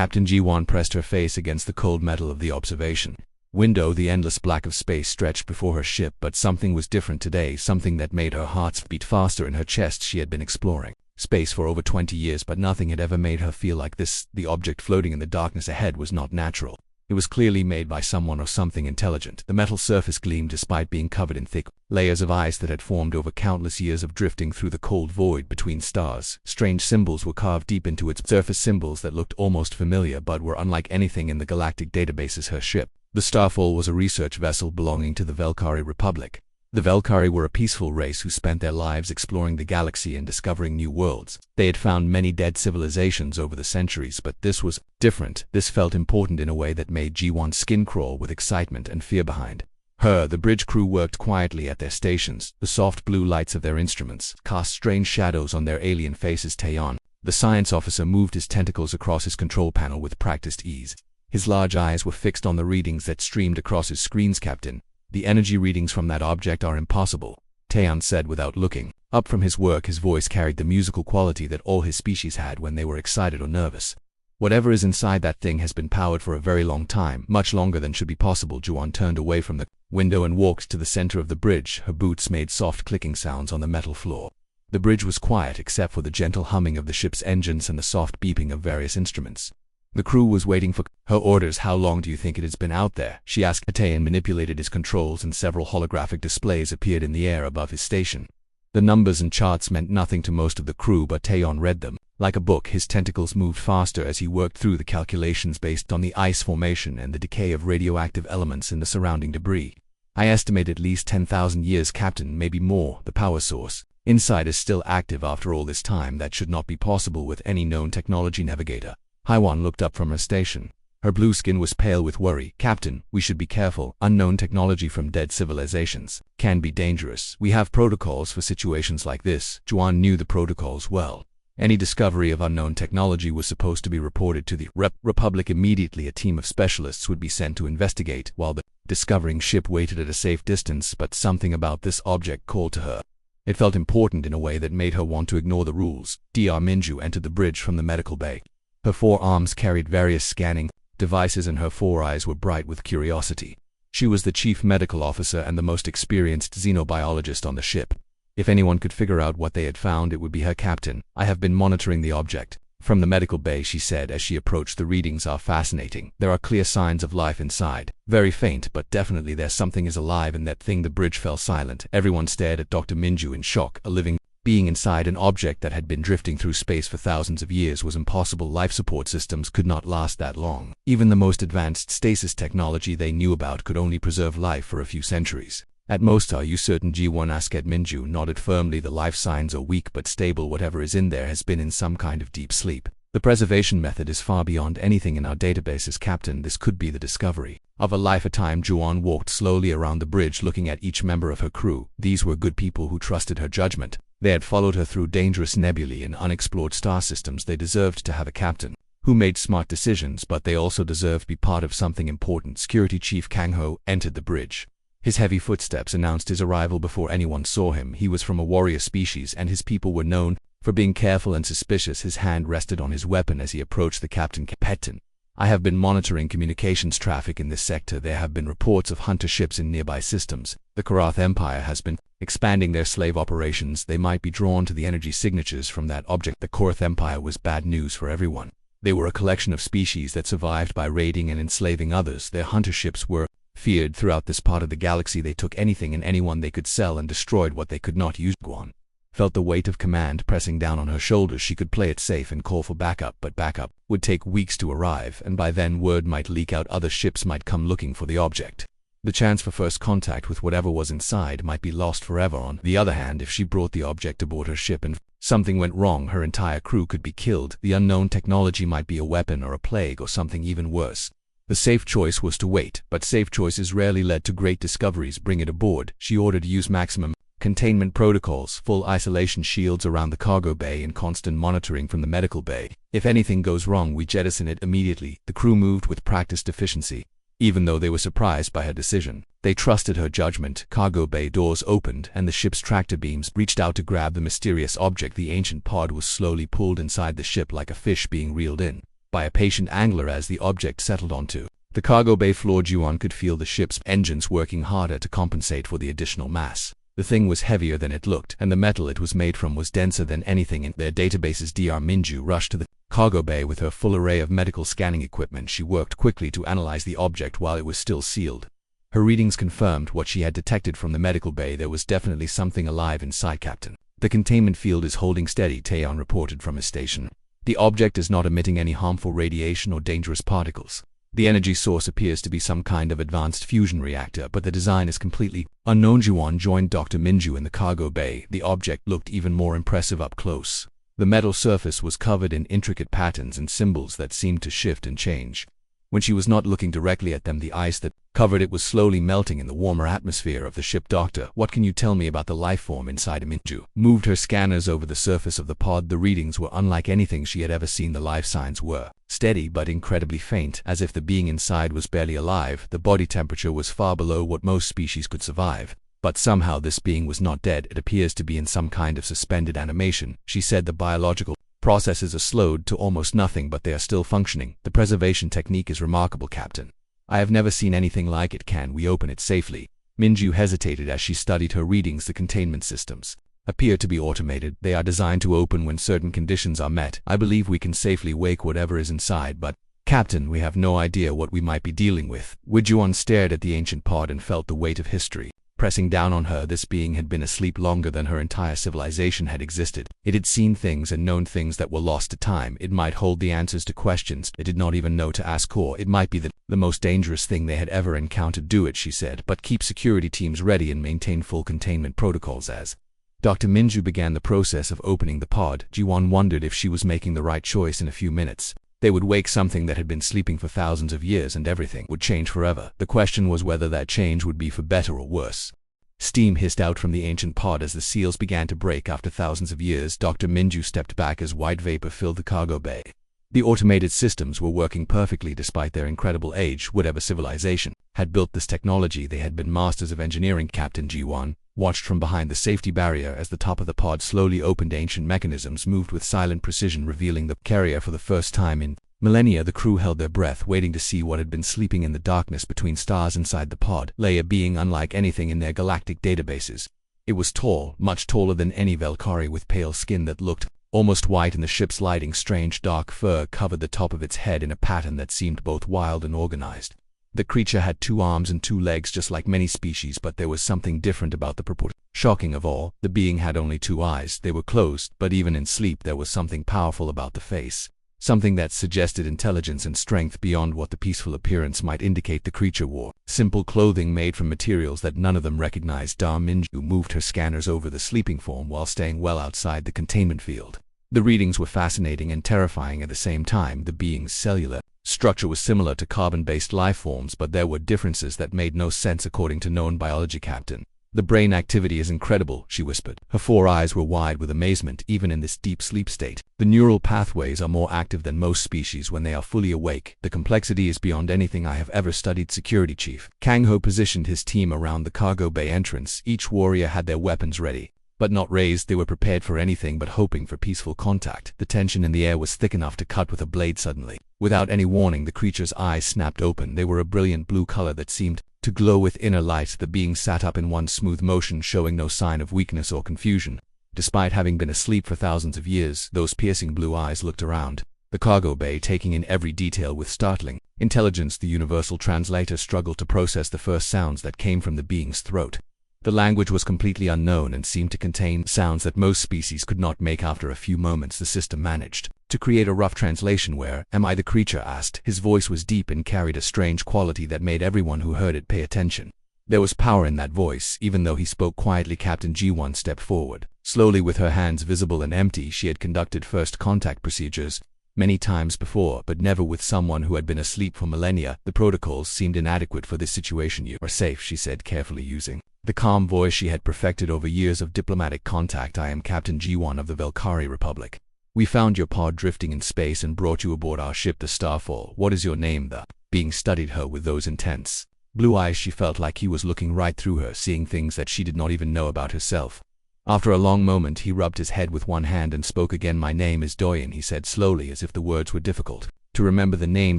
Captain Ji-won pressed her face against the cold metal of the observation window. The endless black of space stretched before her ship, but something was different today, something that made her heart beat faster in her chest. She had been exploring space for over 20 years, but nothing had ever made her feel like this. The object floating in the darkness ahead was not natural. It was clearly made by someone or something intelligent. The metal surface gleamed despite being covered in thick layers of ice that had formed over countless years of drifting through the cold void between stars. Strange symbols were carved deep into its surface, symbols that looked almost familiar but were unlike anything in the galactic databases. Her ship, the Starfall, was a research vessel belonging to the Velkari Republic. The Velkari were a peaceful race who spent their lives exploring the galaxy and discovering new worlds. They had found many dead civilizations over the centuries, but this was different. This felt important in a way that made Ji-won's skin crawl with excitement and fear. Behind her, the bridge crew worked quietly at their stations. The soft blue lights of their instruments cast strange shadows on their alien faces. Taeyeon, the science officer, moved his tentacles across his control panel with practiced ease. His large eyes were fixed on the readings that streamed across his screens. Captain, the energy readings from that object are impossible, Taeyeon said without looking up from his work. His voice carried the musical quality that all his species had when they were excited or nervous. Whatever is inside that thing has been powered for a very long time, much longer than should be possible. Ji-won turned away from the window and walked to the center of the bridge. Her boots made soft clicking sounds on the metal floor. The bridge was quiet except for the gentle humming of the ship's engines and the soft beeping of various instruments. The crew was waiting for her orders. How long do you think it has been out there? She asked. Taeyeon manipulated his controls and several holographic displays appeared in the air above his station. The numbers and charts meant nothing to most of the crew, but Taeyeon read them like a book. His tentacles moved faster as he worked through the calculations based on the ice formation and the decay of radioactive elements in the surrounding debris. I estimate at least 10,000 years, Captain, maybe more. The power source inside is still active after all this time. That should not be possible with any known technology. Navigator Haiwan looked up from her station. Her blue skin was pale with worry. Captain, we should be careful. Unknown technology from dead civilizations can be dangerous. We have protocols for situations like this. Ji-won knew the protocols well. Any discovery of unknown technology was supposed to be reported to the Republic immediately. A team of specialists would be sent to investigate while the discovering ship waited at a safe distance, but something about this object called to her. It felt important in a way that made her want to ignore the rules. Dr. Minju entered the bridge from the medical bay. Her forearms carried various scanning devices and her 4 eyes were bright with curiosity. She was the chief medical officer and the most experienced xenobiologist on the ship. If anyone could figure out what they had found, it would be her. Captain, I have been monitoring the object from the medical bay, she said as she approached. The readings are fascinating. There are clear signs of life inside. Very faint, but definitely there's something is alive in that thing. The bridge fell silent. Everyone stared at Dr. Minju in shock. A living being inside an object that had been drifting through space for thousands of years was impossible. Life support systems could not last that long. Even the most advanced stasis technology they knew about could only preserve life for a few centuries. At most. Are you certain? Ji-won asked. Minju nodded firmly. The life signs are weak but stable. Whatever is in there has been in some kind of deep sleep. The preservation method is far beyond anything in our databases, Captain. This could be the discovery of a life. A time. Ji-won walked slowly around the bridge looking at each member of her crew. These were good people who trusted her judgment. They had followed her through dangerous nebulae and unexplored star systems. They deserved to have a captain who made smart decisions, but they also deserved to be part of something important. Security Chief Kang Ho entered the bridge. His heavy footsteps announced his arrival before anyone saw him. He was from a warrior species, and his people were known for being careful and suspicious. His hand rested on his weapon as he approached the captain. Captain, I have been monitoring communications traffic in this sector. There have been reports of hunter ships in nearby systems. The Karath Empire has been expanding their slave operations. They might be drawn to the energy signatures from that object. The Karath Empire was bad news for everyone. They were a collection of species that survived by raiding and enslaving others. Their hunter ships were feared throughout this part of the galaxy. They took anything and anyone they could sell and destroyed what they could not use. Guan felt the weight of command pressing down on her shoulders. She could play it safe and call for backup, but backup would take weeks to arrive, and by then word might leak out. Other ships might come looking for the object. The chance for first contact with whatever was inside might be lost forever. On the other hand, if she brought the object aboard her ship and something went wrong, her entire crew could be killed. The unknown technology might be a weapon or a plague or something even worse. The safe choice was to wait, but safe choices rarely led to great discoveries. Bring it aboard. She ordered. Use maximum containment protocols, full isolation shields around the cargo bay, and constant monitoring from the medical bay. If anything goes wrong, we jettison it immediately. The crew moved with practiced efficiency. Even though they were surprised by her decision, they trusted her judgment. Cargo bay doors opened, and the ship's tractor beams reached out to grab the mysterious object. The ancient pod was slowly pulled inside the ship like a fish being reeled in. by a patient angler as the object settled onto the cargo bay floor. Ji-won could feel the ship's engines working harder to compensate for the additional mass. The thing was heavier than it looked, and the metal it was made from was denser than anything in their databases. Dr. Minju rushed to the cargo bay with her full array of medical scanning equipment. She worked quickly to analyze the object while it was still sealed. Her readings confirmed what she had detected from the medical bay. There was definitely something alive inside, Captain. The containment field is holding steady, Taeyeon reported from his station. The object is not emitting any harmful radiation or dangerous particles. The energy source appears to be some kind of advanced fusion reactor, but the design is completely unknown. Ji-won joined Dr. Minju in the cargo bay. The object looked even more impressive up close. The metal surface was covered in intricate patterns and symbols that seemed to shift and change. When she was not looking directly at them, the ice that covered it was slowly melting in the warmer atmosphere of the ship. Doctor, what can you tell me about the life form inside? Minju moved her scanners over the surface of the pod. The readings were unlike anything she had ever seen. The life signs were steady but incredibly faint, as if the being inside was barely alive. The body temperature was far below what most species could survive. But somehow this being was not dead. It appears to be in some kind of suspended animation. She said the biological processes are slowed to almost nothing, but they are still functioning. The preservation technique is remarkable, Captain. I have never seen anything like it. Can we open it safely? Minju hesitated as she studied her readings. The containment systems appear to be automated. They are designed to open when certain conditions are met. I believe we can safely wake whatever is inside, but Captain, we have no idea what we might be dealing with. Ji-won stared at the ancient pod and felt the weight of history pressing down on her. This being had been asleep longer than her entire civilization had existed. It had seen things and known things that were lost to time. It might hold the answers to questions it did not even know to ask, or it might be the most dangerous thing they had ever encountered. Do it, she said, but keep security teams ready and maintain full containment protocols. As Dr. Minju began the process of opening the pod, Ji-won wondered if she was making the right choice. In a few minutes, they would wake something that had been sleeping for thousands of years, and everything would change forever. The question was whether that change would be for better or worse. Steam hissed out from the ancient pod as the seals began to break. After thousands of years, Dr. Minju stepped back as white vapor filled the cargo bay. The automated systems were working perfectly despite their incredible age. Whatever civilization had built this technology, they had been masters of engineering. Captain Ji-won watched from behind the safety barrier as the top of the pod slowly opened. Ancient mechanisms moved with silent precision, revealing the carrier for the first time in millennia. The crew held their breath, waiting to see what had been sleeping in the darkness between stars inside the pod. Lay a being unlike anything in their galactic databases. It was tall, much taller than any Valkyrie, with pale skin that looked almost white in the ship's lighting. Strange dark fur covered the top of its head in a pattern that seemed both wild and organized. The creature had 2 arms and 2 legs just like many species, but there was something different about the proportion. Shocking of all, the being had only 2 eyes. They were closed, but even in sleep there was something powerful about the face. Something that suggested intelligence and strength beyond what the peaceful appearance might indicate. The creature wore simple clothing made from materials that none of them recognized. Dr. Minju moved her scanners over the sleeping form while staying well outside the containment field. The readings were fascinating and terrifying at the same time. The being's cellular structure was similar to carbon-based life forms, but there were differences that made no sense according to known biology. Captain, the brain activity is incredible, she whispered. Her 4 eyes were wide with amazement. Even in this deep sleep state, the neural pathways are more active than most species when they are fully awake. The complexity is beyond anything I have ever studied. Security Chief Kang Ho positioned his team around the cargo bay entrance. Each warrior had their weapons ready, but not raised. They were prepared for anything but hoping for peaceful contact. The tension in the air was thick enough to cut with a blade. Suddenly, without any warning, the creature's eyes snapped open. They were a brilliant blue color that seemed to glow with inner light. The being sat up in one smooth motion, showing no sign of weakness or confusion. Despite having been asleep for thousands of years, those piercing blue eyes looked around the cargo bay, taking in every detail with startling intelligence. The universal translator struggled to process the first sounds that came from the being's throat. The language was completely unknown and seemed to contain sounds that most species could not make. After a few moments, the system managed to create a rough translation. Where am I? The creature asked. His voice was deep and carried a strange quality that made everyone who heard it pay attention. There was power in that voice, even though he spoke quietly. Captain Ji-won stepped forward. Slowly, with her hands visible and empty, she had conducted first contact procedures many times before, but never with someone who had been asleep for millennia. The protocols seemed inadequate for this situation. You are safe, she said, carefully using the calm voice she had perfected over years of diplomatic contact. I am Captain Ji-won of the Valkyrie Republic. We found your pod drifting in space and brought you aboard our ship, the Starfall. What is your name? The being studied her with those intense blue eyes. She felt like he was looking right through her, seeing things that she did not even know about herself. After a long moment, he rubbed his head with one hand and spoke again. My name is Doyen, he said slowly, as if the words were difficult To remember the name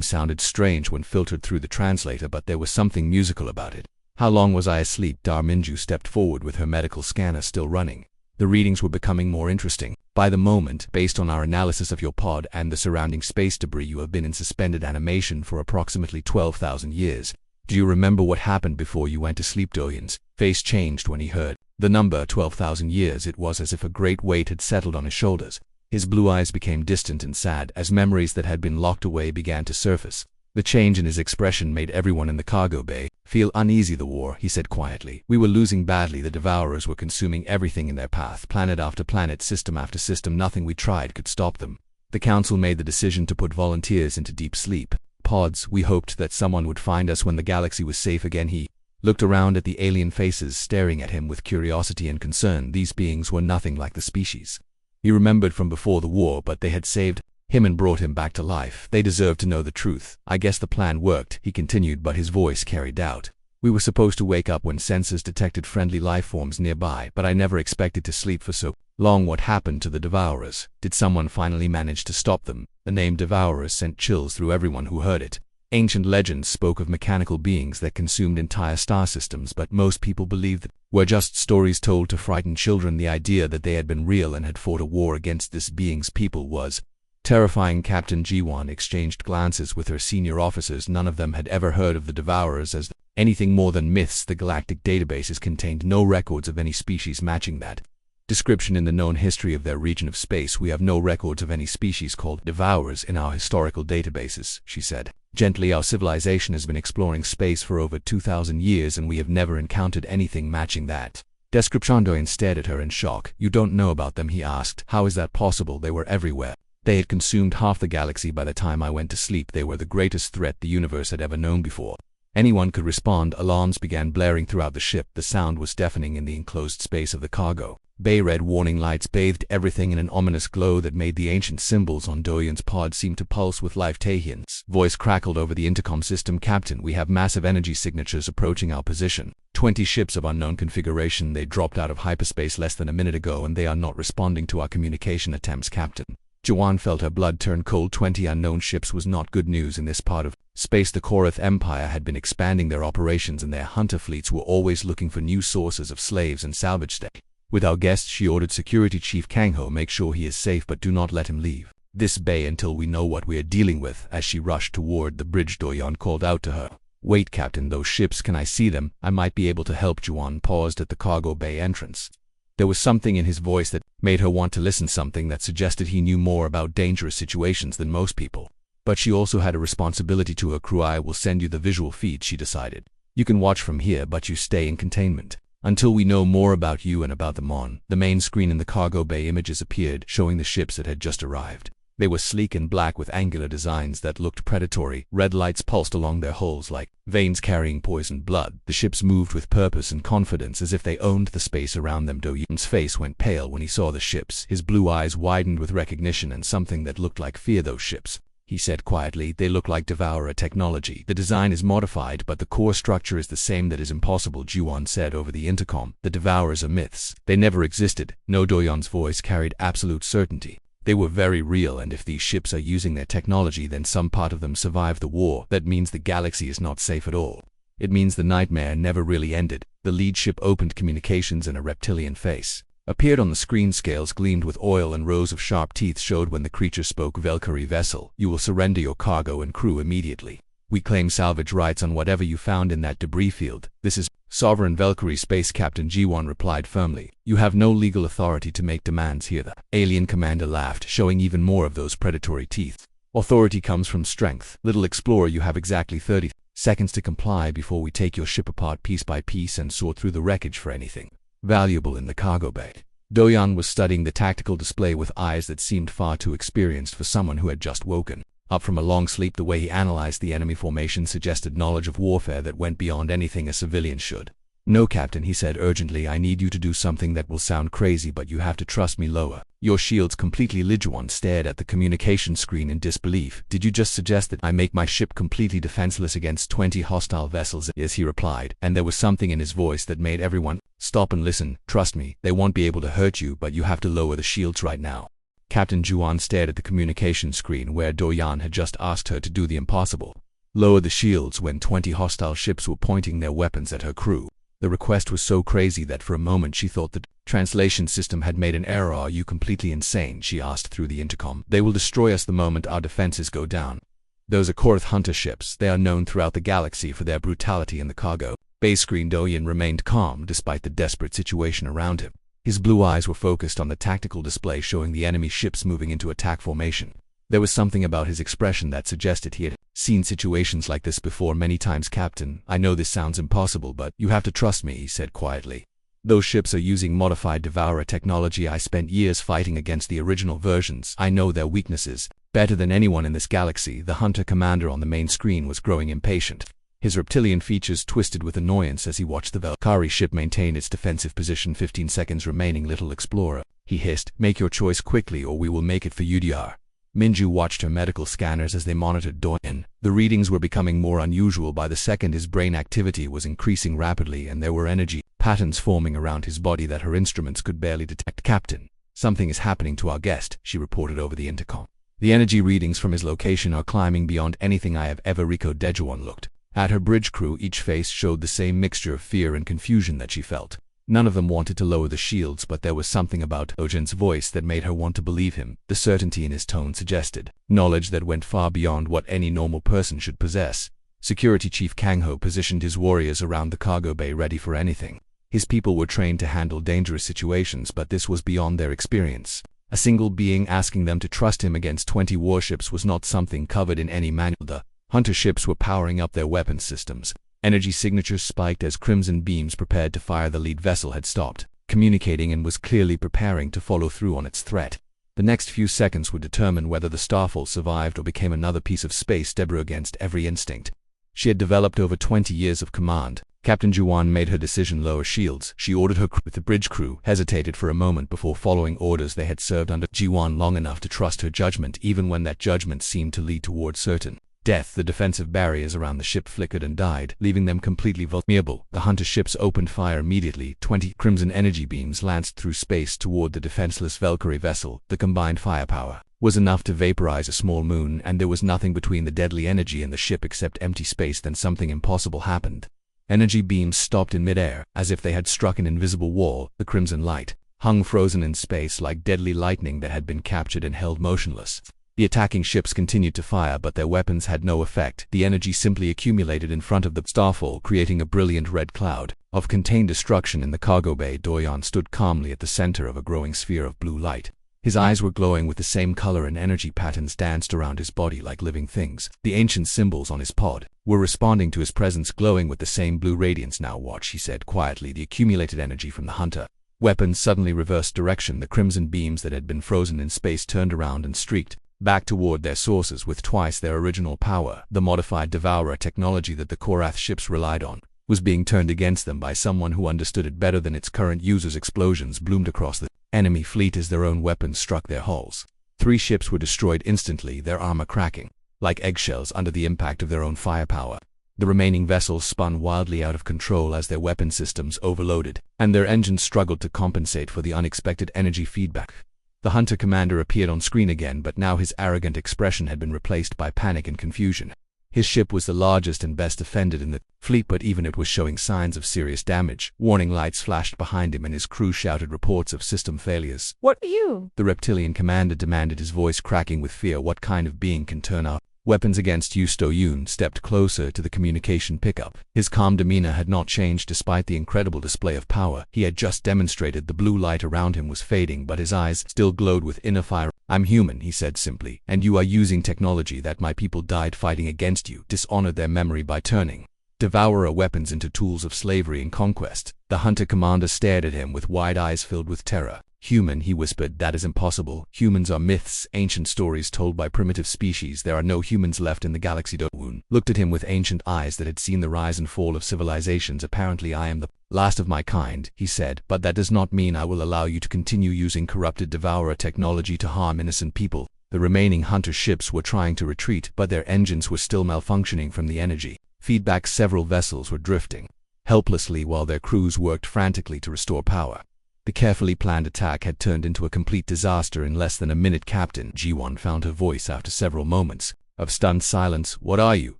sounded strange when filtered through the translator, but there was something musical about it. How long was I asleep? Darminju stepped forward with her medical scanner still running. The readings were becoming more interesting. By the moment, based on our analysis of your pod and the surrounding space debris, you have been in suspended animation for approximately 12,000 years. Do you remember what happened before you went to sleep? Doyen's face changed when he heard the number 12,000 years. It was as if a great weight had settled on his shoulders. His blue eyes became distant and sad as memories that had been locked away began to surface. The change in his expression made everyone in the cargo bay feel uneasy. The war, he said quietly. We were losing badly. The devourers were consuming everything in their path, planet after planet, system after system. Nothing we tried could stop them. The council made the decision to put volunteers into deep sleep pods. We hoped that someone would find us when the galaxy was safe again. He looked around at the alien faces staring at him with curiosity and concern. These beings were nothing like the species he remembered from before the war, but they had saved him and brought him back to life. They deserved to know the truth. I guess the plan worked, he continued, but his voice carried doubt. We were supposed to wake up when sensors detected friendly life forms nearby, but I never expected to sleep for so long. What happened to the devourers? Did someone finally manage to stop them? The name devourers sent chills through everyone who heard it. Ancient legends spoke of mechanical beings that consumed entire star systems, but most people believed that were just stories told to frighten children. The idea that they had been real and had fought a war against this being's people was terrifying. Captain Jiwan exchanged glances with her senior officers. None of them had ever heard of the devourers as anything more than myths. The galactic databases contained no records of any species matching that description in the known history of their region of space. We have no records of any species called devourers in our historical databases, she said gently. Our civilization has been exploring space for over 2,000 years and we have never encountered anything matching that description. Doyen stared at her in shock. You don't know about them? He asked. How is that possible? They were everywhere. They had consumed half the galaxy by the time I went to sleep. They were the greatest threat the universe had ever known before anyone could respond. Alarms began blaring throughout the ship. The sound was deafening in the enclosed space of the cargo bay. Red warning lights bathed everything in an ominous glow that made the ancient symbols on Doyen's pod seem to pulse with life. Tahian's voice crackled over the intercom system. Captain, we have massive energy signatures approaching our position. 20 ships of unknown configuration. They dropped out of hyperspace less than a minute ago and they are not responding to our communication attempts. Captain Jiwan felt her blood turn cold. 20 unknown ships was not good news in this part of space. The Korath Empire had been expanding their operations and their hunter fleets were always looking for new sources of slaves and salvage. Stay with our guest, she ordered Security Chief Kangho. Make sure he is safe, but do not let him leave this bay until we know what we are dealing with. As she rushed toward the bridge, Doyen called out to her. Wait, Captain, those ships, can I see them? I might be able to help. Jiwan paused at the cargo bay entrance. There was something in his voice that made her want to listen, something that suggested he knew more about dangerous situations than most people. But she also had a responsibility to her crew. I will send you the visual feed, she decided. You can watch from here, but you stay in containment until we know more about you and about them. On the main screen in the cargo bay, images appeared showing the ships that had just arrived. They were sleek and black with angular designs that looked predatory. Red lights pulsed along their hulls like veins carrying poisoned blood. The ships moved with purpose and confidence as if they owned the space around them. Doyen's face went pale when he saw the ships. His blue eyes widened with recognition and something that looked like fear. Those ships, he said quietly, they look like devourer technology. The design is modified, but the core structure is the same. That is impossible, Jiwan said over the intercom. The devourers are myths. They never existed. No, Doyen's voice carried absolute certainty. They were very real, and if these ships are using their technology, then some part of them survived the war. That means the galaxy is not safe at all. It means the nightmare never really ended. The lead ship opened communications and a reptilian face appeared on the screen. Scales gleamed with oil and rows of sharp teeth showed when the creature spoke. Valkyrie vessel, you will surrender your cargo and crew immediately. We claim salvage rights on whatever you found in that debris field. This is sovereign Valkyrie space. Captain Jiwan replied firmly. You have no legal authority to make demands here. The alien commander laughed, showing even more of those predatory teeth. Authority comes from strength. Little explorer, you have exactly 30 seconds to comply before we take your ship apart piece by piece and sort through the wreckage for anything valuable in the cargo bay. Doyen was studying the tactical display with eyes that seemed far too experienced for someone who had just woken up from a long sleep. The way he analyzed the enemy formation suggested knowledge of warfare that went beyond anything a civilian should. No, Captain, he said urgently, I need you to do something that will sound crazy, but you have to trust me. Lower your shields completely. Lijuan stared at the communication screen in disbelief. Did you just suggest that I make my ship completely defenseless against 20 hostile vessels? Yes, he replied, and there was something in his voice that made everyone stop and listen. Trust me, they won't be able to hurt you, but you have to lower the shields right now. Captain Juan stared at the communication screen where Doyan had just asked her to do the impossible. Lower the shields when 20 hostile ships were pointing their weapons at her crew. The request was so crazy that for a moment she thought the translation system had made an error. Are you completely insane? She asked through the intercom. They will destroy us the moment our defenses go down. Those are Korth hunter ships. They are known throughout the galaxy for their brutality in the cargo bay screen. Doyan remained calm despite the desperate situation around him. His blue eyes were focused on the tactical display showing the enemy ships moving into attack formation. There was something about his expression that suggested he had seen situations like this before many times. Captain, I know this sounds impossible, but you have to trust me, he said quietly. Those ships are using modified Devourer technology. I spent years fighting against the original versions. I know their weaknesses better than anyone in this galaxy. The hunter commander on the main screen was growing impatient. His reptilian features twisted with annoyance as he watched the Valkyrie ship maintain its defensive position. 15 seconds remaining, little explorer, he hissed. Make your choice quickly or we will make it for UDR. Minju watched her medical scanners as they monitored Doyan. The readings were becoming more unusual by the second. His brain activity was increasing rapidly and there were energy patterns forming around his body that her instruments could barely detect. Captain, something is happening to our guest, she reported over the intercom. The energy readings from his location are climbing beyond anything I have ever. Rico Dejuan looked at her bridge crew. Each face showed the same mixture of fear and confusion that she felt. None of them wanted to lower the shields, but there was something about Ojan's voice that made her want to believe him. The certainty in his tone suggested knowledge that went far beyond what any normal person should possess. Security Chief Kangho positioned his warriors around the cargo bay ready for anything. His people were trained to handle dangerous situations, but this was beyond their experience. A single being asking them to trust him against 20 warships was not something covered in any manual. The hunter ships were powering up their weapons systems. Energy signatures spiked as crimson beams prepared to fire. The lead vessel had stopped communicating and was clearly preparing to follow through on its threat. The next few seconds would determine whether the Starfall survived or became another piece of space debris. Against every instinct she had developed over 20 years of command, Captain Juan made her decision. Lower shields, she ordered her crew. The bridge crew hesitated for a moment before following orders. They had served under Juan long enough to trust her judgment, even when that judgment seemed to lead toward certain death. The defensive barriers around the ship flickered and died, leaving them completely vulnerable. The hunter ships opened fire immediately. 20 crimson energy beams lanced through space toward the defenseless Valkyrie vessel. The combined firepower was enough to vaporize a small moon, and there was nothing between the deadly energy and the ship except empty space. Then something impossible happened. Energy beams stopped in midair, as if they had struck an invisible wall. The crimson light hung frozen in space like deadly lightning that had been captured and held motionless. The attacking ships continued to fire, but their weapons had no effect. The energy simply accumulated in front of the Starfall, creating a brilliant red cloud of contained destruction in the cargo bay. Doyan stood calmly at the center of a growing sphere of blue light. His eyes were glowing with the same color, and energy patterns danced around his body like living things. The ancient symbols on his pod were responding to his presence, glowing with the same blue radiance. Now watch, he said quietly. The accumulated energy from the hunter weapons suddenly reversed direction. The crimson beams that had been frozen in space turned around and streaked back toward their sources with twice their original power. The modified Devourer technology that the Korath ships relied on was being turned against them by someone who understood it better than its current users. Explosions bloomed across the enemy fleet as their own weapons struck their hulls. 3 ships were destroyed instantly, their armor cracking like eggshells under the impact of their own firepower. The remaining vessels spun wildly out of control as their weapon systems overloaded, and their engines struggled to compensate for the unexpected energy feedback. The hunter commander appeared on screen again, but now his arrogant expression had been replaced by panic and confusion. His ship was the largest and best defended in the fleet, but even it was showing signs of serious damage. Warning lights flashed behind him and his crew shouted reports of system failures. What are you? The reptilian commander demanded, his voice cracking with fear. What kind of being can turn our weapons against you? Doyan stepped closer to the communication pickup. His calm demeanor had not changed despite the incredible display of power he had just demonstrated. The blue light around him was fading, but his eyes still glowed with inner fire. I'm human, he said simply, and you are using technology that my people died fighting against. You dishonored their memory by turning Devourer weapons into tools of slavery and conquest. The hunter commander stared at him with wide eyes filled with terror. Human, he whispered, that is impossible. Humans are myths, ancient stories told by primitive species. There are no humans left in the galaxy. Doyan looked at him with ancient eyes that had seen the rise and fall of civilizations. Apparently I am the last of my kind, he said, but that does not mean I will allow you to continue using corrupted Devourer technology to harm innocent people. The remaining hunter ships were trying to retreat, but their engines were still malfunctioning from the energy feedback. Several vessels were drifting helplessly while their crews worked frantically to restore power. The carefully planned attack had turned into a complete disaster in less than a minute. Captain Ji-won found her voice after several moments of stunned silence. "What are you?"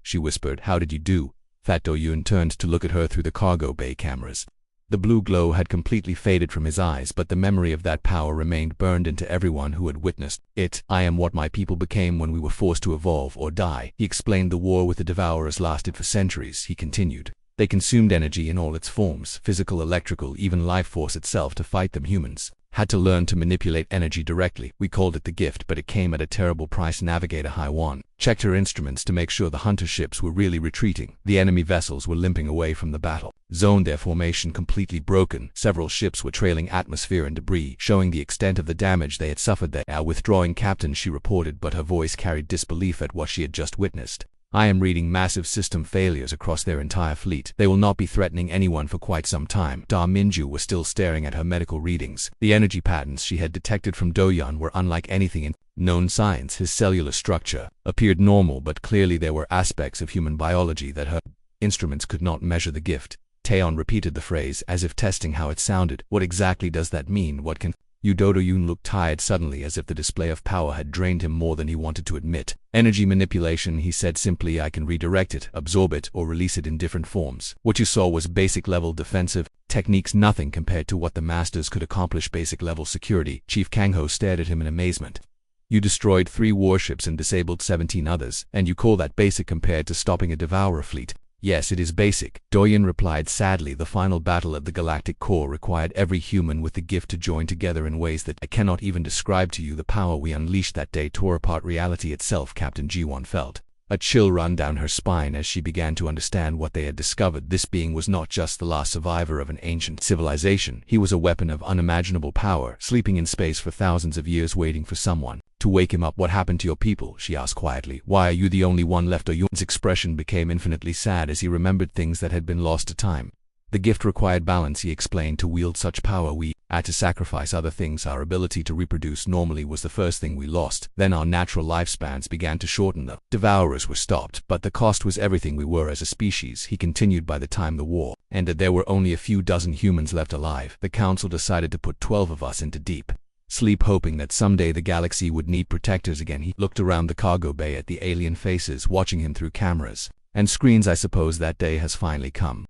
she whispered. "How did you do?" Fat Do-yoon turned to look at her through the cargo bay cameras. The blue glow had completely faded from his eyes, but the memory of that power remained burned into everyone who had witnessed it. "I am what my people became when we were forced to evolve or die," he explained. "The war with the Devourers lasted for centuries," he continued. "They consumed energy in all its forms, physical, electrical, even life force itself to fight them. Humans had to learn to manipulate energy directly. We called it the gift, but it came at a terrible price." Navigator Haiwan checked her instruments to make sure the hunter ships were really retreating. The enemy vessels were limping away from the battle zone, their formation completely broken. Several ships were trailing atmosphere and debris, showing the extent of the damage they had suffered. "They are withdrawing, Captain," she reported, but her voice carried disbelief at what she had just witnessed. "I am reading massive system failures across their entire fleet. They will not be threatening anyone for quite some time." Da Minju was still staring at her medical readings. The energy patterns she had detected from Do-yeon were unlike anything in known science. His cellular structure appeared normal, but clearly there were aspects of human biology that her instruments could not measure. "The gift." Taeyeon repeated the phrase, as if testing how it sounded. "What exactly does that mean? What can you?" Do-yeon looked tired suddenly, as if the display of power had drained him more than he wanted to admit. "Energy manipulation," he said simply. "I can redirect it, absorb it, or release it in different forms. What you saw was basic level defensive techniques, nothing compared to what the masters could accomplish. Basic level security." Chief Kang-ho stared at him in amazement. "You destroyed 3 warships and disabled 17 others, and you call that basic compared to stopping a Devourer fleet?" "Yes, it is basic," Do-yeon replied sadly. "The final battle at the Galactic Core required every human with the gift to join together in ways that I cannot even describe to you. The power we unleashed that day tore apart reality itself." Captain Ji-won felt a chill run down her spine as she began to understand what they had discovered. This being was not just the last survivor of an ancient civilization. He was a weapon of unimaginable power, sleeping in space for thousands of years, waiting for someone to wake him up. "What happened to your people?" she asked quietly. "Why are you the only one left?" Do-yeon's expression became infinitely sad as he remembered things that had been lost to time. "The gift required balance," he explained. "To wield such power, we had to sacrifice other things. Our ability to reproduce normally was the first thing we lost. Then our natural lifespans began to shorten. The Devourers were stopped, but the cost was everything we were as a species," he continued. "By the time the war ended, there were only a few dozen humans left alive. The council decided to put 12 of us into deep sleep, hoping that someday the galaxy would need protectors again." He looked around the cargo bay at the alien faces watching him through cameras and screens. "I suppose that day has finally come."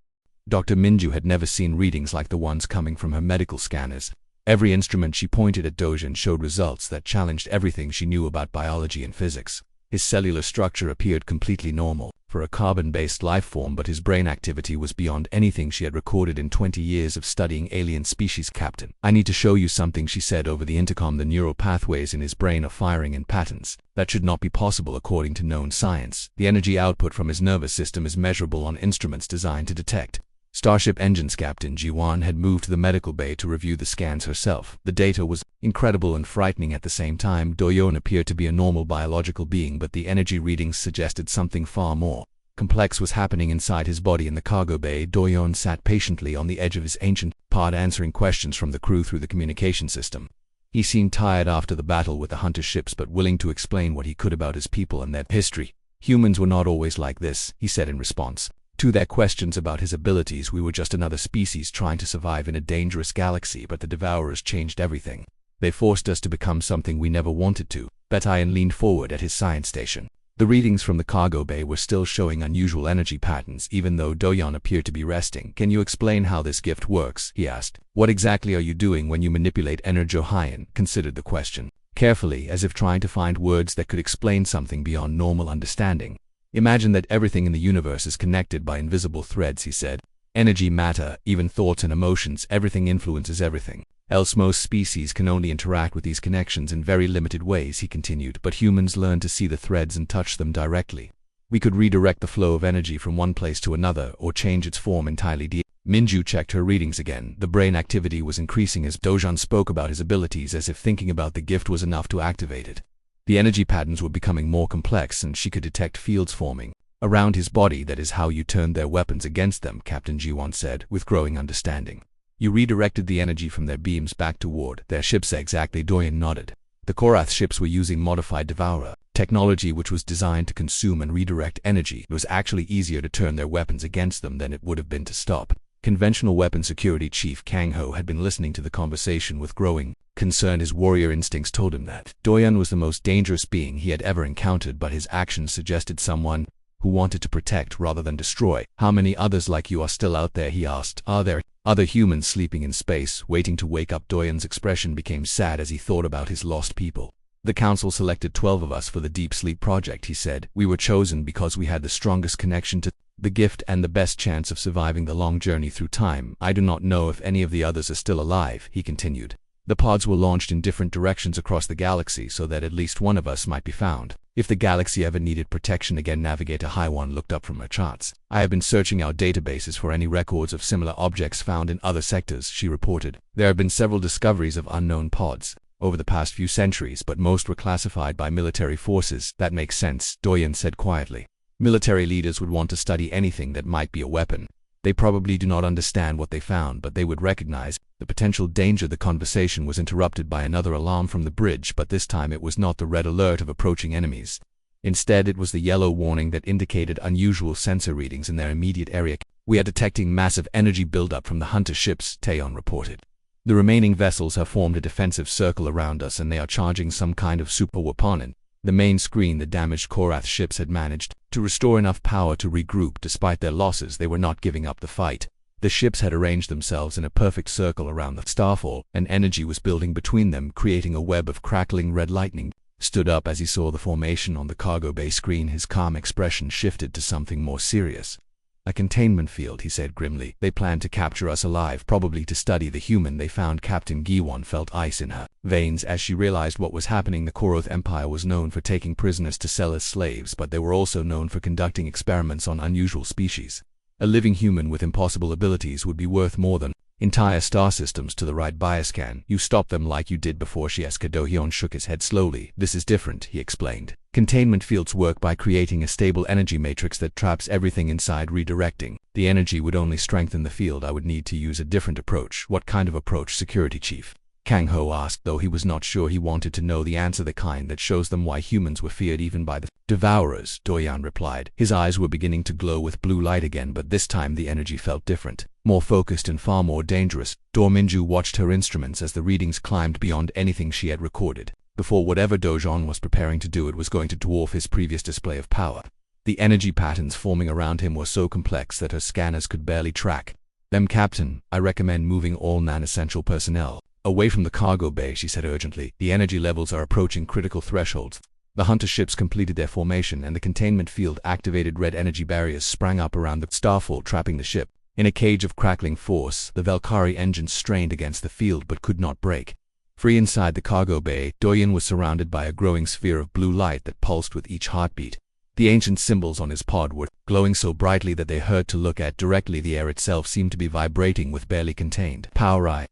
Dr. Minju had never seen readings like the ones coming from her medical scanners. Every instrument she pointed at Do-yeon showed results that challenged everything she knew about biology and physics. His cellular structure appeared completely normal for a carbon-based life form, but his brain activity was beyond anything she had recorded in 20 years of studying alien species. "Captain, I need to show you something," she said over the intercom. "The neural pathways in his brain are firing in patterns that should not be possible according to known science. The energy output from his nervous system is measurable on instruments designed to detect starship engines." Captain Ji-won had moved to the medical bay to review the scans herself. The data was incredible and frightening at the same time. Do-yeon appeared to be a normal biological being, but the energy readings suggested something far more complex was happening inside his body. In the cargo bay, Do-yeon sat patiently on the edge of his ancient pod, answering questions from the crew through the communication system. He seemed tired after the battle with the hunter ships, but willing to explain what he could about his people and their history. "Humans were not always like this," he said in response to their questions about his abilities. "We were just another species trying to survive in a dangerous galaxy, but the Devourers changed everything. They forced us to become something we never wanted to." Bataillon leaned forward at his science station. The readings from the cargo bay were still showing unusual energy patterns, even though Do-yeon appeared to be resting. "Can you explain how this gift works?" he asked. "What exactly are you doing when you manipulate energy?" Haiyan considered the question carefully, as if trying to find words that could explain something beyond normal understanding. "Imagine that everything in the universe is connected by invisible threads," he said. "Energy, matter, even thoughts and emotions, everything influences everything. Else most species can only interact with these connections in very limited ways," he continued. "But humans learn to see the threads and touch them directly. We could redirect the flow of energy from one place to another, or change its form entirely." Minju checked her readings again. The brain activity was increasing as Do-yeon spoke about his abilities, as if thinking about the gift was enough to activate it. The energy patterns were becoming more complex, and she could detect fields forming around his body. "That is how you turned their weapons against them," Captain Ji-won said, with growing understanding. "You redirected the energy from their beams back toward their ships." "Exactly," Do-yeon nodded. "The Korath ships were using modified Devourer technology, which was designed to consume and redirect energy. It was actually easier to turn their weapons against them than it would have been to stop Conventional Weapon Security Chief Kang Ho had been listening to the conversation with growing concern. His warrior instincts told him that Doyan was the most dangerous being he had ever encountered, but his actions suggested someone who wanted to protect rather than destroy. "How many others like you are still out there?" he asked. "Are there other humans sleeping in space, waiting to wake up?" Doyan's expression became sad as he thought about his lost people. "The council selected 12 of us for the Deep Sleep Project," he said. "We were chosen because we had the strongest connection to the gift and the best chance of surviving the long journey through time. I do not know if any of the others are still alive," he continued. "The pods were launched in different directions across the galaxy so that at least one of us might be found. If the galaxy ever needed protection again." Navigator Haiwan looked up from her charts. "I have been searching our databases for any records of similar objects found in other sectors," she reported. "There have been several discoveries of unknown pods over the past few centuries, but most were classified by military forces." "That makes sense," Doyan said quietly. "Military leaders would want to study anything that might be a weapon. They probably do not understand what they found, but they would recognize the potential danger." The conversation was interrupted by another alarm from the bridge, but this time it was not the red alert of approaching enemies. Instead, it was the yellow warning that indicated unusual sensor readings in their immediate area. "We are detecting massive energy buildup from the hunter ships," Taeyeon reported. "The remaining vessels have formed a defensive circle around us, and they are charging some kind of super weapon." In the main screen, the damaged Korath ships had managed to restore enough power to regroup. Despite their losses, they were not giving up the fight. The ships had arranged themselves in a perfect circle around the starfall, and energy was building between them, creating a web of crackling red lightning. Stood up as he saw the formation on the cargo bay screen. His calm expression shifted to something more serious. "A containment field," he said grimly. "They plan to capture us alive, probably to study the human they found." Captain Giwon felt ice in her veins as she realized what was happening. The Koroth Empire was known for taking prisoners to sell as slaves, but they were also known for conducting experiments on unusual species. A living human with impossible abilities would be worth more than entire star systems. To the right, Bioscan. "You stopped them like you did before," she asked. Do-hyun shook his head slowly. "This is different," he explained. "Containment fields work by creating a stable energy matrix that traps everything inside. Redirecting the energy would only strengthen the field. I would need to use a different approach." "What kind of approach, Security Chief?" Kang Ho asked, though he was not sure. He wanted to know the answer, the kind that shows them why humans were feared even by the Devourers. Doyan replied. His eyes were beginning to glow with blue light again, but this time the energy felt different, more focused and far more dangerous. Dorminju watched her instruments as the readings climbed beyond anything she had recorded. Before whatever Dojan was preparing to do, it was going to dwarf his previous display of power. The energy patterns forming around him were so complex that her scanners could barely track them. "Captain, I recommend moving all non-essential personnel away from the cargo bay," she said urgently. "The energy levels are approaching critical thresholds." The hunter ships completed their formation, and the containment field activated. Red energy barriers sprang up around the starfall, trapping the ship. In a cage of crackling force, the Valkyrie engines strained against the field but could not break free. Inside the cargo bay, Doyan was surrounded by a growing sphere of blue light that pulsed with each heartbeat. The ancient symbols on his pod were glowing so brightly that they hurt to look at. Directly, the air itself seemed to be vibrating with barely contained power.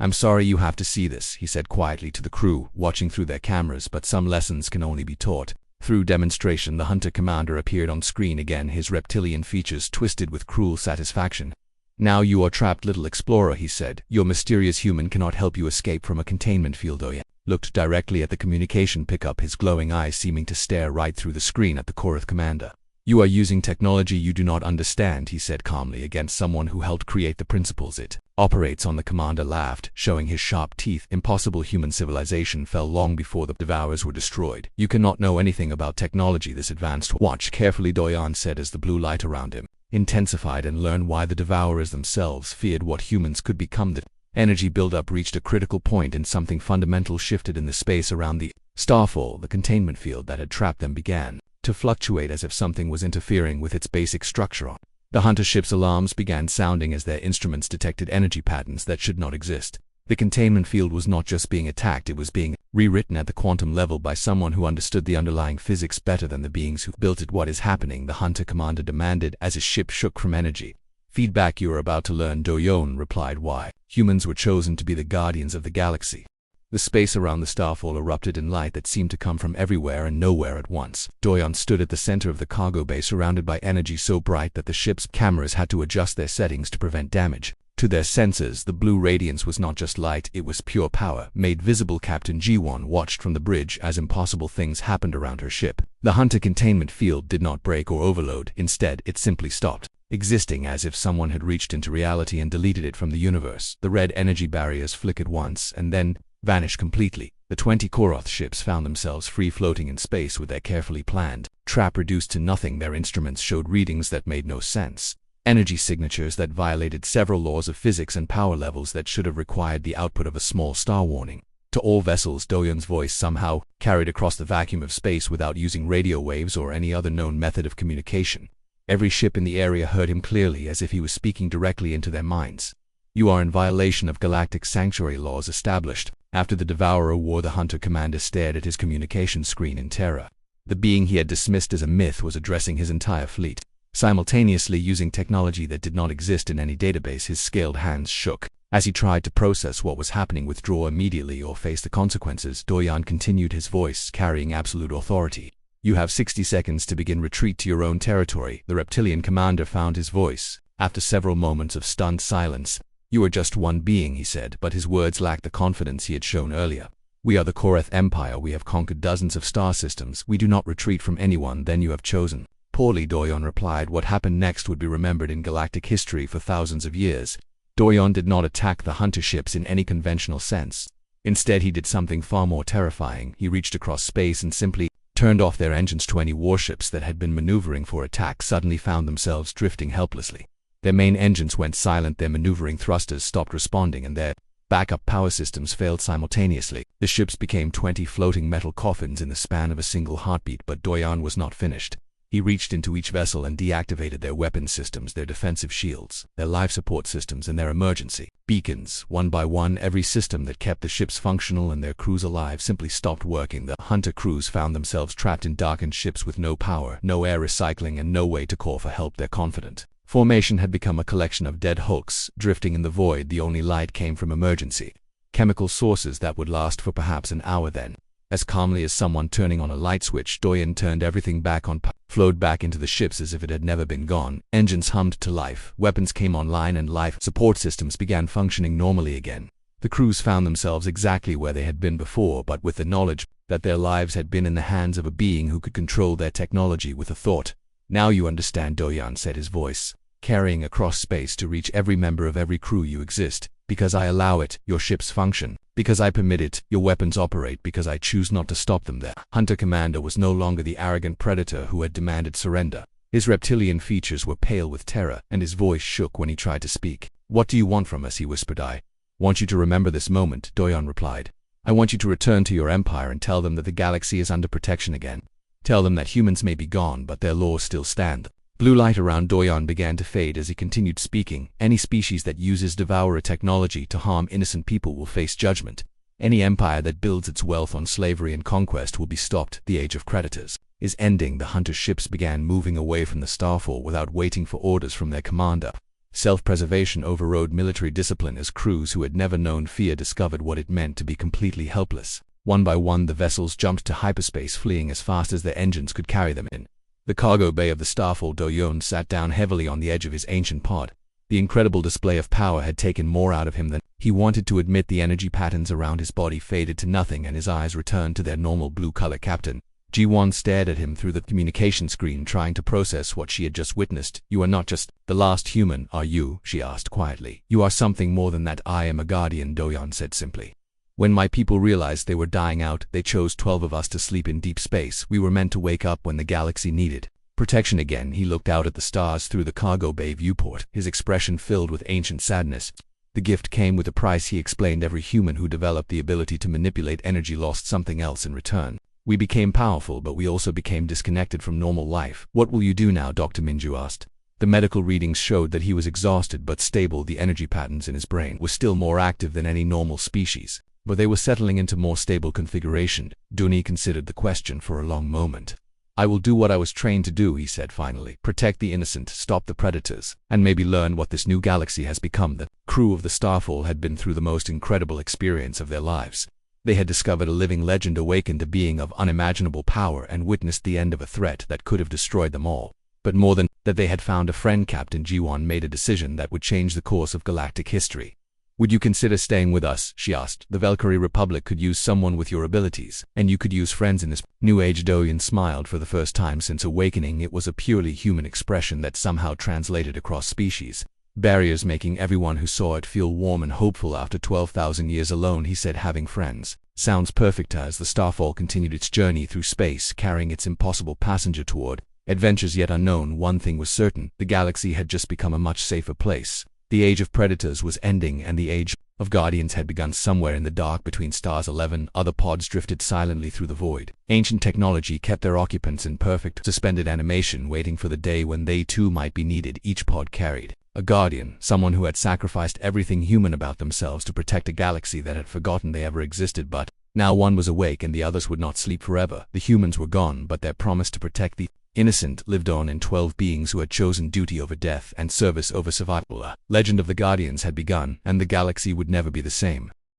"I'm sorry you have to see this," he said quietly to the crew, watching through their cameras, "but some lessons can only be taught through demonstration." The hunter commander appeared on screen again, his reptilian features twisted with cruel satisfaction. "Now you are trapped, little explorer," he said. "Your mysterious human cannot help you escape from a containment field." Doyan looked directly at the communication pickup, his glowing eyes seeming to stare right through the screen at the Korath commander. "You are using technology you do not understand," he said calmly, "against someone who helped create the principles it operates on." The commander laughed, showing his sharp teeth. "Impossible. Human civilization fell long before the Devourers were destroyed. You cannot know anything about technology this advanced." "Watch carefully," Doyan said as the blue light around him intensified, "and learn why the Devourers themselves feared what humans could become." The energy buildup reached a critical point, and something fundamental shifted in the space around the starfall. The containment field that had trapped them began to fluctuate as if something was interfering with its basic structure. The hunter ship's alarms began sounding as their instruments detected energy patterns that should not exist. The containment field was not just being attacked, it was being rewritten at the quantum level by someone who understood the underlying physics better than the beings who built it. "What is happening?" the hunter commander demanded as his ship shook from energy. "Feedback you are about to learn," Do-yeon replied. "Why humans were chosen to be the guardians of the galaxy." The space around the starfall erupted in light that seemed to come from everywhere and nowhere at once. Do-yeon stood at the center of the cargo bay, surrounded by energy so bright that the ship's cameras had to adjust their settings to prevent damage to their sensors. The blue radiance was not just light, it was pure power, made visible. Captain Ji-won watched from the bridge as impossible things happened around her ship. The hunter containment field did not break or overload. Instead, it simply stopped. existing as if someone had reached into reality and deleted it from the universe. The red energy barriers flickered once and then vanished completely. The 20 Koroth ships found themselves free-floating in space with their carefully planned trap reduced to nothing. Their instruments showed readings that made no sense, energy signatures that violated several laws of physics and power levels that should have required the output of a small star warning. To all vessels, Doyon's voice somehow carried across the vacuum of space without using radio waves or any other known method of communication. Every ship in the area heard him clearly, as if he was speaking directly into their minds. "You are in violation of galactic sanctuary laws established." After the Devourer wore, the Hunter commander stared at his communication screen in terror. The being he had dismissed as a myth was addressing his entire fleet, simultaneously using technology that did not exist in any database. His scaled hands shook as he tried to process what was happening. "Withdraw immediately or face the consequences," Doyon continued, his voice carrying absolute authority. "You have 60 seconds to begin retreat to your own territory." The reptilian commander found his voice after several moments of stunned silence. "You are just one being," he said, but his words lacked the confidence he had shown earlier. "We are the Koroth Empire. We have conquered dozens of star systems. We do not retreat from anyone." "Then you have chosen poorly," Doyon replied. "What happened next would be remembered in galactic history for thousands of years." Doyon did not attack the Hunter ships in any conventional sense. Instead, he did something far more terrifying. He reached across space and simply turned off their engines. 20 warships that had been maneuvering for attack suddenly found themselves drifting helplessly. Their main engines went silent, their maneuvering thrusters stopped responding, and their backup power systems failed simultaneously. The ships became 20 floating metal coffins in the span of a single heartbeat. But Doyon was not finished. He reached into each vessel and deactivated their weapons systems, their defensive shields, their life support systems, and their emergency beacons. One by one, every system that kept the ships functional and their crews alive simply stopped working. The Hunter crews found themselves trapped in darkened ships with no power, no air recycling, and no way to call for help. Their confident formation had become a collection of dead hulks drifting in the void. The only light came from emergency chemical sources that would last for perhaps an hour. Then, as calmly as someone turning on a light switch, Doyon turned everything back on, flowed back into the ships as if it had never been gone. Engines hummed to life, weapons came online, and life support systems began functioning normally again. The crews found themselves exactly where they had been before, but with the knowledge that their lives had been in the hands of a being who could control their technology with a thought. "Now you understand," Doyon said, his voice carrying across space to reach every member of every crew. "You exist because I allow it. Your ships function because I permit it. Your weapons operate because I choose not to stop them." The Hunter commander was no longer the arrogant predator who had demanded surrender. His reptilian features were pale with terror, and his voice shook when he tried to speak. "What do you want from us?" he whispered. "I want you to remember this moment," Doyon replied. "I want you to return to your empire and tell them that the galaxy is under protection again. Tell them that humans may be gone, but their laws still stand." Blue light around Doyon began to fade as he continued speaking. "Any species that uses Devourer technology to harm innocent people will face judgment. Any empire that builds its wealth on slavery and conquest will be stopped. The age of predators is ending." The Hunter ships began moving away from the starfall without waiting for orders from their commander. Self-preservation overrode military discipline as crews who had never known fear discovered what it meant to be completely helpless. One by one, the vessels jumped to hyperspace, fleeing as fast as their engines could carry them. In the cargo bay of the starfall, Doyon sat down heavily on the edge of his ancient pod. The incredible display of power had taken more out of him than he wanted to admit. The energy patterns around his body faded to nothing, and his eyes returned to their normal blue color. Captain G1 stared at him through the communication screen, trying to process what she had just witnessed. "You are not just the last human, are you?" she asked quietly. "You are something more than that." "I am a guardian," Doyon said simply. "When my people realized they were dying out, they chose 12 of us to sleep in deep space. We were meant to wake up when the galaxy needed protection again." He looked out at the stars through the cargo bay viewport, his expression filled with ancient sadness. "The gift came with a price," he explained. "Every human who developed the ability to manipulate energy lost something else in return. We became powerful, but we also became disconnected from normal life." "What will you do now?" Dr. Minju asked. The medical readings showed that he was exhausted but stable. The energy patterns in his brain were still more active than any normal species, but they were settling into more stable configuration. Dooney considered the question for a long moment. "I will do what I was trained to do," he said finally. "Protect the innocent, stop the predators, and maybe learn what this new galaxy has become." The crew of the Starfall had been through the most incredible experience of their lives. They had discovered a living legend, awakened a being of unimaginable power, and witnessed the end of a threat that could have destroyed them all. But more than that, they had found a friend. Captain G1 made a decision that would change the course of galactic history. Would you consider staying with us? She asked. The Valkyrie Republic could use someone with your abilities, and you could use friends in this. New Age Dorian smiled for the first time since awakening. It was a purely human expression that somehow translated across species barriers, making everyone who saw it feel warm and hopeful. After 12,000 years alone, he said, having friends sounds perfect. As the Starfall continued its journey through space, carrying its impossible passenger toward adventures yet unknown, one thing was certain: the galaxy had just become a much safer place. The age of predators was ending, and the age of guardians had begun. Somewhere in the dark between stars, 11 other pods drifted silently through the void. Ancient technology kept their occupants in perfect suspended animation, waiting for the day when they too might be needed. Each pod carried a guardian, someone who had sacrificed everything human about themselves to protect a galaxy that had forgotten they ever existed. But now one was awake, and the others would not sleep forever. The humans were gone, but their promise to protect the innocent lived on in 12 beings who had chosen duty over death and service over survival. A legend of the Guardians had begun, and the galaxy would never be the same.